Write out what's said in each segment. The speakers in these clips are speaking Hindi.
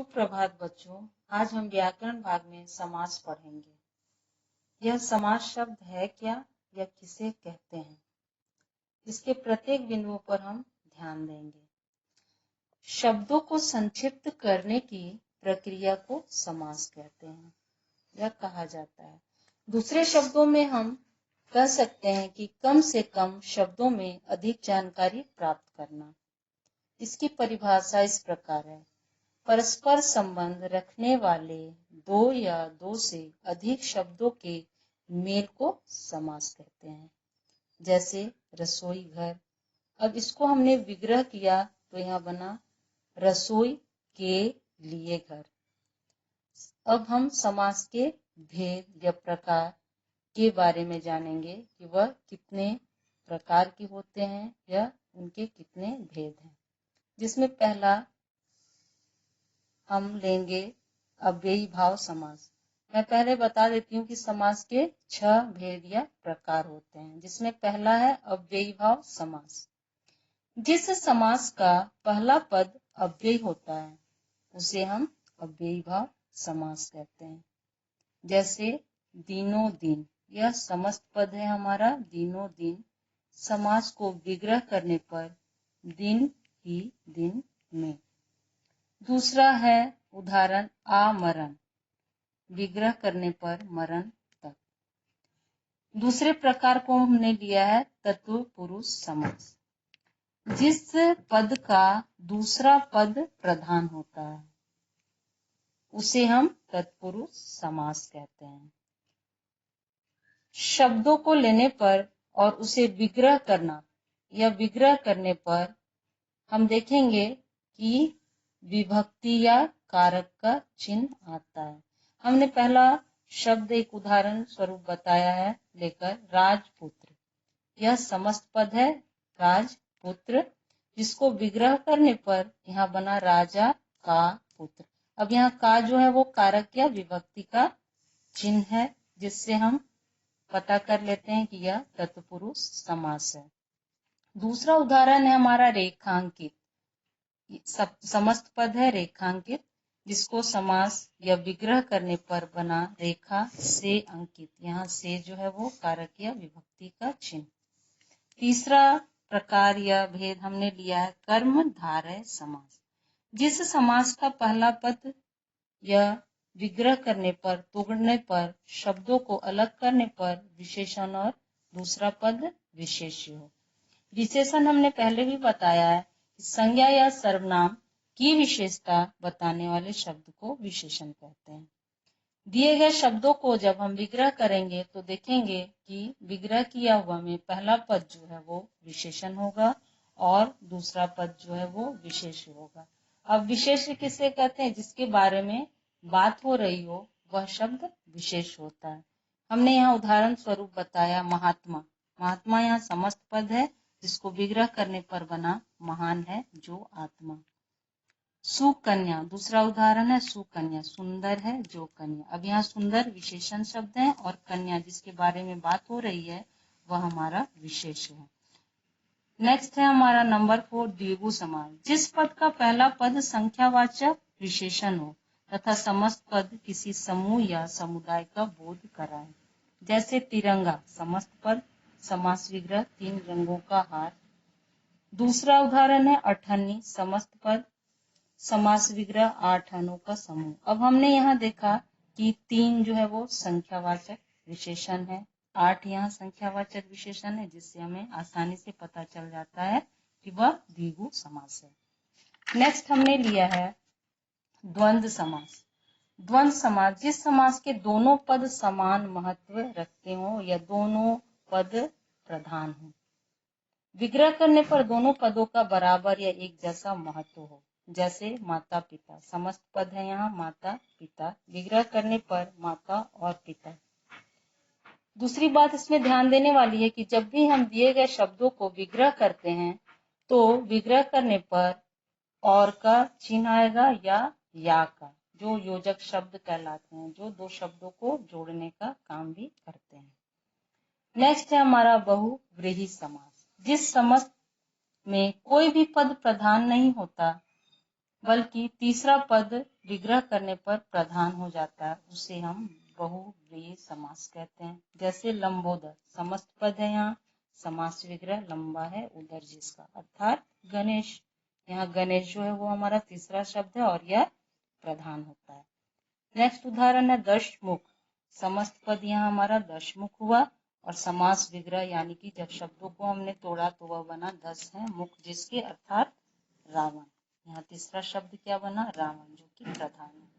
सुप्रभात बच्चों। आज हम व्याकरण भाग में समास पढ़ेंगे। यह समास शब्द है क्या या किसे कहते हैं, इसके प्रत्येक बिंदुओं पर हम ध्यान देंगे। शब्दों को संक्षिप्त करने की प्रक्रिया को समास कहते हैं, यह कहा जाता है। दूसरे शब्दों में हम कह सकते हैं कि कम से कम शब्दों में अधिक जानकारी प्राप्त करना। इसकी परिभाषा इस प्रकार है: परस्पर संबंध रखने वाले दो या दो से अधिक शब्दों के मेल को समास कहते हैं। जैसे रसोई घर, अब इसको हमने विग्रह किया तो यहाँ बना रसोई के लिए घर। अब हम समास के भेद या प्रकार के बारे में जानेंगे कि वह कितने प्रकार के होते हैं या उनके कितने भेद हैं। जिसमें पहला हम लेंगे अव्ययी भाव समास। मैं पहले बता देती हूँ कि समास के 6 भेद या प्रकार होते हैं, जिसमें पहला है अव्ययी भाव समास। जिस समास का पहला पद अव्ययी होता है उसे हम अव्ययी भाव समास कहते हैं। जैसे दिनों दिन, यह समस्त पद है हमारा दिनों दिन। समास को विग्रह करने पर दिन ही दिन में। दूसरा है उदाहरण आमरण, विग्रह करने पर मरण तक। दूसरे प्रकार को हमने लिया है तत्पुरुष समास। जिस पद का दूसरा पद प्रधान होता है उसे हम तत्पुरुष समास कहते हैं। शब्दों को लेने पर और उसे विग्रह करना या विग्रह करने पर हम देखेंगे कि विभक्ति या कारक का चिन्ह आता है। हमने पहला शब्द एक उदाहरण स्वरूप बताया है लेकर राजपुत्र। यह समस्त पद है राजपुत्र, जिसको विग्रह करने पर यहाँ बना राजा का पुत्र। अब यहाँ का जो है वो कारक या विभक्ति का चिन्ह है, जिससे हम पता कर लेते हैं कि यह तत्पुरुष समास है। दूसरा उदाहरण है हमारा रेखांकित। समस्त पद है रेखांकित, जिसको समास या विग्रह करने पर बना रेखा से अंकित। यहाँ से जो है वो कारक या विभक्ति का चिन्ह। तीसरा प्रकार या भेद हमने लिया है कर्मधारय समास। जिस समास का पहला पद या विग्रह करने पर, तोड़ने पर, शब्दों को अलग करने पर विशेषण और दूसरा पद विशेष्य हो। विशेषण हमने पहले भी बताया है, संज्ञा या सर्वनाम की विशेषता बताने वाले शब्द को विशेषण कहते हैं। दिए गए शब्दों को जब हम विग्रह करेंगे तो देखेंगे कि विग्रह किया हुआ में पहला पद जो है वो विशेषण होगा और दूसरा पद जो है वो विशेष्य होगा। अब विशेष्य किसे कहते हैं? जिसके बारे में बात हो रही हो वह शब्द विशेष होता है। हमने यहाँ उदाहरण स्वरूप बताया महात्मा। महात्मा यहाँ समस्त पद है, जिसको विग्रह करने पर बना महान है जो आत्मा। सुकन्या दूसरा उदाहरण है सुकन्या, सुंदर है जो कन्या। अब यहाँ सुंदर विशेषण शब्द है और कन्या जिसके बारे में बात हो रही है वह हमारा विशेष है। नेक्स्ट है हमारा नंबर 4 द्विगु समास। जिस पद का पहला पद संख्यावाचक विशेषण हो तथा समस्त पद किसी समूह या समुदाय का बोध कराए। जैसे तिरंगा समस्त पद, समास विग्रह 3 रंगों का हार। दूसरा उदाहरण है अठन्नी, समस्त पद, समास विग्रह 8 अणुओं का समूह। अब हमने यहाँ देखा कि 3 जो है वो संख्यावाचक विशेषण है, 8 यहाँ संख्यावाचक विशेषण है, जिससे हमें आसानी से पता चल जाता है कि वह द्विगु समास है। नेक्स्ट हमने लिया है द्वंद्व समास। द्वंद्व समास, जिस समास के दोनों पद समान महत्व रखते हो या दोनों पद प्रधान हो। विग्रह करने पर दोनों पदों का बराबर या एक जैसा महत्व हो। जैसे माता पिता, समस्त पद है यहाँ माता पिता, विग्रह करने पर माता और पिता। दूसरी बात इसमें ध्यान देने वाली है कि जब भी हम दिए गए शब्दों को विग्रह करते हैं तो विग्रह करने पर और का चिन्ह आएगा या का, जो योजक शब्द कहलाते हैं, जो दो शब्दों को जोड़ने का काम भी करते हैं। नेक्स्ट है हमारा बहुव्रीहि समास। जिस समस्त में कोई भी पद प्रधान नहीं होता बल्कि तीसरा पद विग्रह करने पर प्रधान हो जाता है, उसे हम बहुव्रीहि समास कहते हैं। जैसे लंबोदर समस्त पद है, यहाँ समास विग्रह लंबा है उदर जिसका, अर्थात गणेश। यहाँ गणेश जो है वो हमारा तीसरा शब्द है और यह प्रधान होता है। नेक्स्ट उदाहरण है दशमुख। समस्त पद यहाँ हमारा दशमुख हुआ और समास विग्रह यानी कि जब शब्दों को हमने तोड़ा तो वह बना दस है मुख जिसके, अर्थात रावण। यहाँ तीसरा शब्द क्या बना, रावण, जो कि प्रधान है।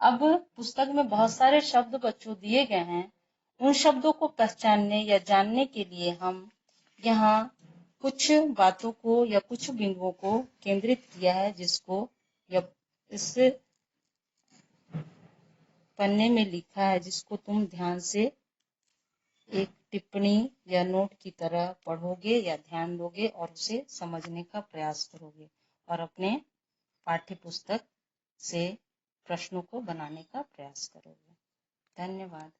अब पुस्तक में बहुत सारे शब्द बच्चों दिए गए हैं, उन शब्दों को पहचानने या जानने के लिए हम यहाँ कुछ बातों को या कुछ बिंदुओं को केंद्रित किया है, जिसको या इस पन्ने में लिखा है, जिसको तुम ध्यान से एक टिप्पणी या नोट की तरह पढ़ोगे या ध्यान दोगे और उसे समझने का प्रयास करोगे और अपने पाठ्य पुस्तक से प्रश्नों को बनाने का प्रयास करोगे। धन्यवाद।